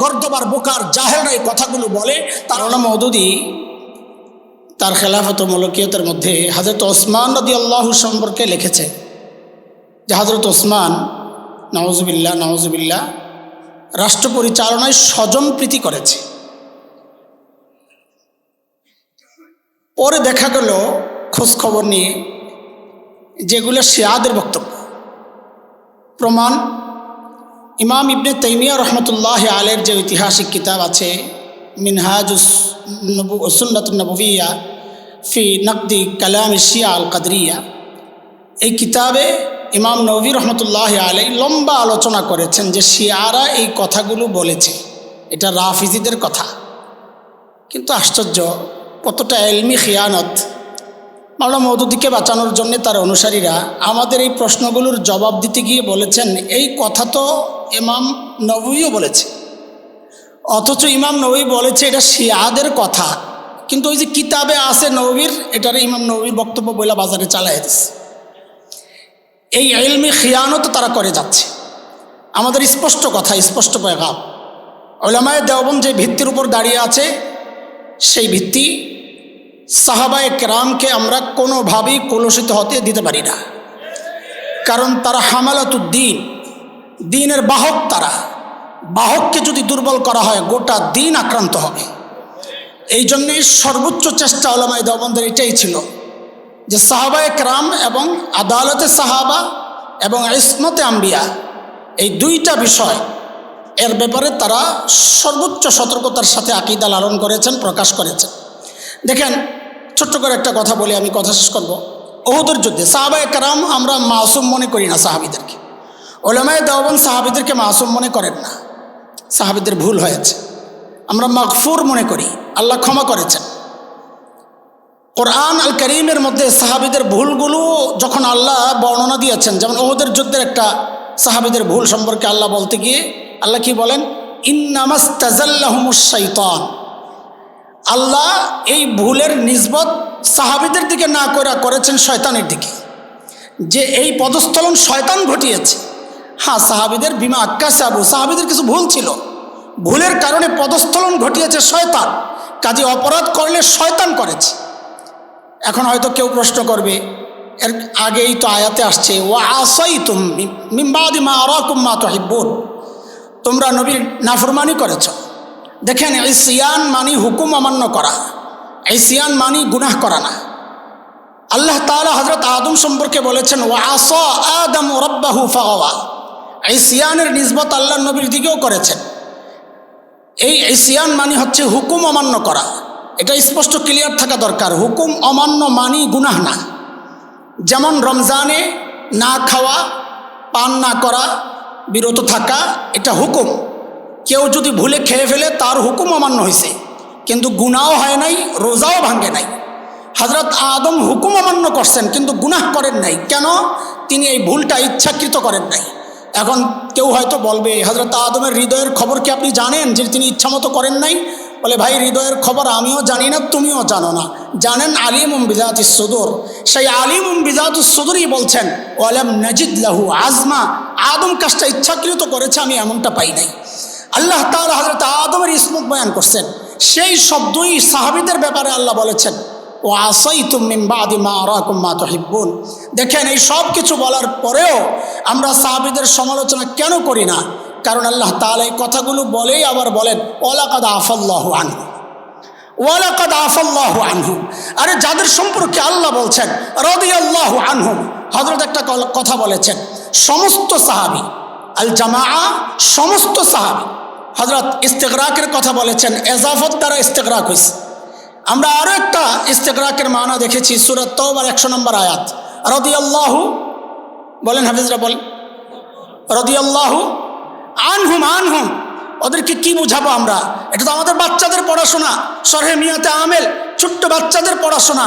গর্দবার বোকার জাহেলরা এই কথাগুলো বলে। তারা মওদুদি তার খেলাফত ও মলকিয়তের মধ্যে হযরত ওসমান রাদিয়াল্লাহু সম্পর্কে লিখেছে যে হযরত ওসমান নাউজুবিল্লাহ নাউজুবিল্লাহ রাষ্ট্র পরিচালনায় স্বজনপ্রীতি করেছে। পরে দেখা গেল খোঁজ খবর নিয়ে যেগুলো শিয়াদের বক্তব্য। প্রমাণ ইমাম ইবনে তাইমিয়া রহমতুল্লাহ আলের যে ঐতিহাসিক কিতাব আছে মিনহাজুস সুন্নাতুন নববিয়া ফি নকদি কালাম শিয়া আল কাদরিয়া, এই কিতাবে ইমাম নবী রহমতুল্লাহ আলাই লম্বা আলোচনা করেছেন যে শিয়ারা এই কথাগুলো বলেছে, এটা রাফিজিদের কথা। কিন্তু আশ্চর্য কতটা ইলমি খিয়ানত। মাওলানা মওদুদিকে বাঁচানোর জন্য তার অনুসারীরা আমাদের এই প্রশ্নগুলোর জবাব দিতে গিয়ে বলেছেন এই কথা তো ইমাম নবীও বলেছে, অথচ ইমাম নবী বলেছে এটা শিয়াদের কথা, কিন্তু ওই যে কিতাবে আছে নবীর, এটারে ইমাম নবীর বক্তব্য বইলা বাজারে চালায় দিচ্ছে। এই ইলমি খিয়ানত তারা করে যাচ্ছে। আমাদের স্পষ্ট কথা, স্পষ্ট পেগাম, উলামায়ে দেওবন্দ যে ভিত্তির উপর দাঁড়িয়ে আছে সেই ভিত্তি সাহাবায়ে কেরামকে আমরা কোনোভাবেই কলুষিত হতে দিতে পারি না। কারণ তারা হামালাতুদ্দিন, দ্বীনের বাহক। তারা বাহককে যদি দুর্বল করা হয় গোটা দ্বীন আক্রান্ত হবে। এই জন্যই সর্বোচ্চ চেষ্টা উলামায়ে দেওবন্দের এটাই ছিল যে সাহাবায়ে কেরাম এবং আদালতে সাহাবা এবং ইসমতে আম্বিয়া, এই দুইটা বিষয় এর ব্যাপারে তারা সর্বোচ্চ সতর্কতার সাথে আকীদা লালন করেছেন, প্রকাশ করেছেন। দেখেন ছোট্ট করে একটা কথা বলে আমি কথা শেষ করব। উহুদের যুদ্ধে সাহাবায়ে কেরাম আমরা মাসুম মনে করি না সাহাবীদেরকে, উলামায়ে দেওবন্দ সাহাবীদেরকে মাসুম মনে করেন না, সাহাবীদের ভুল হয়েছে আমরা মাগফুর মনে করি, আল্লাহ ক্ষমা করেছেন। কোরআন আল করিমের মধ্যে সাহাবীদের ভুলগুলো যখন আল্লাহ বর্ণনা দিয়েছেন, যেমন উহুদের যুদ্ধের একটা সাহাবীদের ভুল সম্পর্কে আল্লাহ বলতে গিয়ে আল্লাহ কি বলেন, ইন্নামাস্তাজাল্লাহুমুশ শাইতান। আল্লাহ এই ভুলের নিসবত সাহাবীদের দিকে না করেছেন শয়তানের দিকে, যে এই পদস্থলন শয়তান ঘটিয়েছে। হ্যাঁ, সাহাবীদের বিমা আক্কাসাবু, সাহাবীদের কিছু ভুল ছিল, ভুলের কারণে পদস্থলন ঘটিয়েছে শয়তান, কাজে অপরাধ করলে শয়তান করেছে। এখন হয়তো কেউ প্রশ্ন করবে, এর আগেই তো আয়াতে আসছে ওয়া আসাইতুম মিন বাদি মা আরাকুম মা তুহিব্বুন, তোমরা নবীর নাফরমানি করেছ। দেখেন ইসিয়ান মানি হুকুম অমান্য করা, ইসিয়ান মানি গুনাহ করা না। আল্লাহ তাআলা হযরত আদম সম্পর্কে বলেছেন ওয়া আসা আদম রাব্বাহু ফাগাওয়া, ইসিয়ানের নিসবত আল্লাহর নবীর দিকেও করেছেন। এই ইসিয়ান মানি হচ্ছে হুকুম অমান্য করা, এটা স্পষ্ট ক্লিয়ার থাকা দরকার। হুকুম অমান্য মানি গুনাহ না। যেমন রমজানে না খাওয়া, পান না করা, বিরত থাকা, এটা হুকুম। কেউ যদি ভুলে খেয়ে ফেলে তার হুকুম অমান্য হয়েছে, কিন্তু গুনাহও হয় নাই, রোজাও ভাঙে নাই। হযরত আদম হুকুম অমান্য করছেন কিন্তু গুনাহ করেন নাই। কেন? তিনি এই ভুলটা ইচ্ছাকৃত করেন নাই। এখন কেউ হয়তো বলবে হযরত আদমের হৃদয়ের খবর কি আপনি জানেন যে তিনি ইচ্ছামতো করেন নাই? বলে ভাই, হৃদয়ের খবর আমিও জানি না, তুমিও জানো না। জানেন আলিমুম বিযাতিস সুদূর, সেই আলিমুম বিযাতিস সুদূরই বলছেন ওয়ালাম নাজিদ লাহু আজমা, আদম কাজটা ইচ্ছাকৃত করেছে, আমি এমনটা পাই নাই। আল্লাহ তাআলা হযরত আদমের ইসমত বয়ান করছেন, সেই শব্দই সাহাবীদের ব্যাপারে আল্লাহ বলেছেন ওয়া আসাইতুম মিন বাদি মা আরাকুম মা তুহিব্বুন। দেখেন এই সব কিছু বলার পরেও আমরা সাহাবীদের সমালোচনা কেন করি না? কারণ আল্লাহ তাআলা এই কথাগুলো বলেই আবার বলেন ওয়ালাকাদ আফাল্লাহু আনহু, ওয়ালাকাদ আফাল্লাহু আনহু। আরে যাদের সম্পর্কে আল্লাহ বলছেন রাদিয়াল্লাহু আনহুম, হযরত একটা কথা বলেছেন সমস্ত সাহাবী আল জামাআ, সমস্ত সাহাবী। হযরত ইস্তিগরাকের কথা বলেছেন, এজাফত দ্বারা ইস্তিগরাক হয়েছে। আমরা আরও একটা ইস্তিগরাকের মানা দেখেছি সূরা তাওবার 100 নম্বর আয়াত, রাদিয়াল্লাহু, বলেন হাফেজরা বলেন, রাদিয়াল্লাহু আনহুম। আনহুম ওদেরকে কি বুঝাবো আমরা? এটা তো আমাদের বাচ্চাদের পড়াশোনা, শরহে মিয়াতে আমেল, ছোট্ট বাচ্চাদের পড়াশোনা।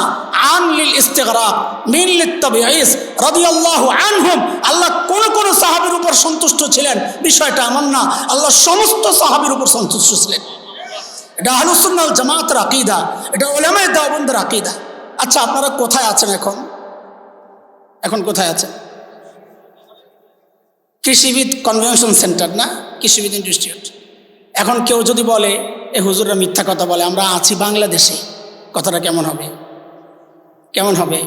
আন লিল ইস্তিগরাক মিন লিত তাবিঈস রাদিয়াল্লাহু আনহুম। আল্লাহ কোন কোন সাহাবীর উপর সন্তুষ্ট ছিলেন বিষয়টা এমন না, আল্লাহ সমস্ত সাহাবীর উপর সন্তুষ্ট ছিলেন। এটা আহলুস সুন্নাহ ওয়াল জামাতের আকীদা, এটা উলামায়ে দেওবন্দের আকীদা। আচ্ছা, আপনারা কোথায় আছেন এখন? এখন কোথায় আছেন? কৃষিবিদ কনভেনশন সেন্টার না, কৃষিবিদ ইনস্টিটিউট। এখন কেউ যদি বলে এ হুজুররা মিথ্যা কথা বলে, আমরা আছি বাংলাদেশে, কথাটা কেমন হবে? কেমন হবে?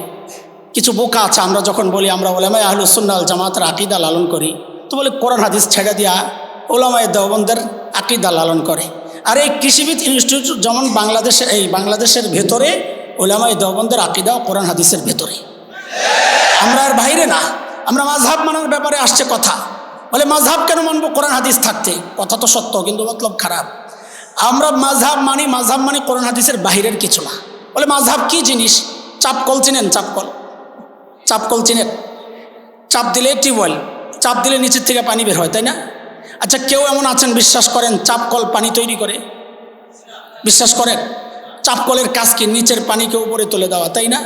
কিছু বোকা আছে, আমরা যখন বলি আমরা ওলামায়ে আহলুস সুন্নাহ ওয়াল জামাতের আকীদা লালন করি, তো বলে কোরআন হাদিস ছেড়ে দিয়া ওলামায়ে দেওবন্দের আকীদা লালন করে। আর এই কৃষিবিদ ইনস্টিটিউট যেমন বাংলাদেশের ভেতরে ওলামায়ে দেওবন্দের আকীদা কোরআন হাদিসের ভেতরে, আমরা আর বাইরে না। আমরা মাযহাব মানার ব্যাপারে আসছে কথা, বলে মাযহাব কেন মানবো কোরআন হাদিস থাকতে? কথা তো সত্য, কিন্তু মতলব খারাপ। আমরা মাযহাব মানি কোরআন হাদিসের বাহিরের কিছু না। বলে মাযহাব কি জিনিস? চাপকল চিনেন? চাপকল চিনেন? চাপ দিলে টিউবওয়েল, চাপ দিলে নিচের থেকে পানি বের হয়, তাই না? আচ্ছা, কেউ এমন আছেন বিশ্বাস করেন চাপকল পানি তৈরি করে? বিশ্বাস করেন? চাপকলের কাজ কি? নিচের পানিকে উপরে তুলে দেওয়া, তাই না?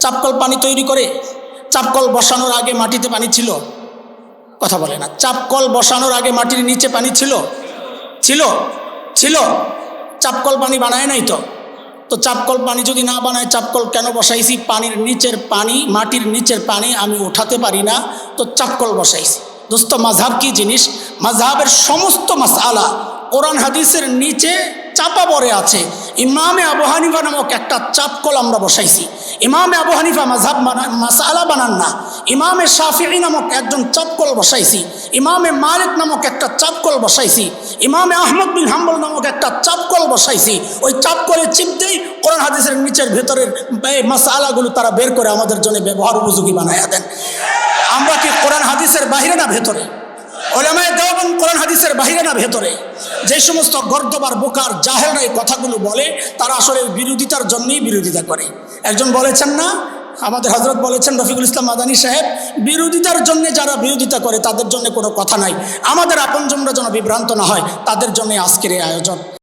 চাপকল পানি তৈরি করে? চাপকল বসানোর আগে মাটিতে পানি ছিল? কথা বলে না। চাপকল বসানোর আগে মাটির নিচে পানি ছিল? ছিল। চাপকল পানি বানায় নাই তো। তো চাপকল পানি যদি না বানায়, চাপকল কেন বসাইছি? পানির নিচের পানি, মাটির নিচের পানি আমি উঠাতে পারি না, তো চাপকল বসাইছি। দোস্ত, মাযহাব কি জিনিস? মাযহাবের সমস্ত মাসআলা কোরআন হাদিসের নিচে চাপা পড়ে আছে। ইমামে আবু হানিফা নামক একটা চাপকল আমরা বসাইছি। ইমামে আবু হানিফা মাযহাব মাসআলা বানান না, ইমামে শাফিঈ নামক একজন চাপকল বসাইছি। ইমামে মালিক নামক একটা চাপকল বসাইছি। ইমামে আহমদ বিন হাম্বল নামক একটা চাপকল বসাইছি। ওই চাপকলে চিপতেই কোরআন হাদিসের নিচের ভেতরের মাসআলাগুলো তারা বের করে আমাদের জন্য ব্যবহার উপযোগী বানায়া দেন। আমরা কি কোরআন হাদিসের বাহিরে না ভেতরে? ওলামায়ে দেওবন্দ কোরআন হাদিসের বাহিরে না ভেতরে? যে সমস্ত গর্দবার বোকার জাহেলরা এই কথাগুলো বলে, তারা আসলে বিরোধিতার জন্যই বিরোধিতা করে। একজন বলেছেন না, আমাদের হযরত বলেছেন, রফিকুল ইসলাম মাদানী সাহেব, বিরোধিতার জন্য যারা বিরোধিতা করে তাদের জন্য কোনো কথা নাই, আমাদের আপনজনরা যেন বিভ্রান্ত না হয়, তাদের জন্য আজকের এই আয়োজন।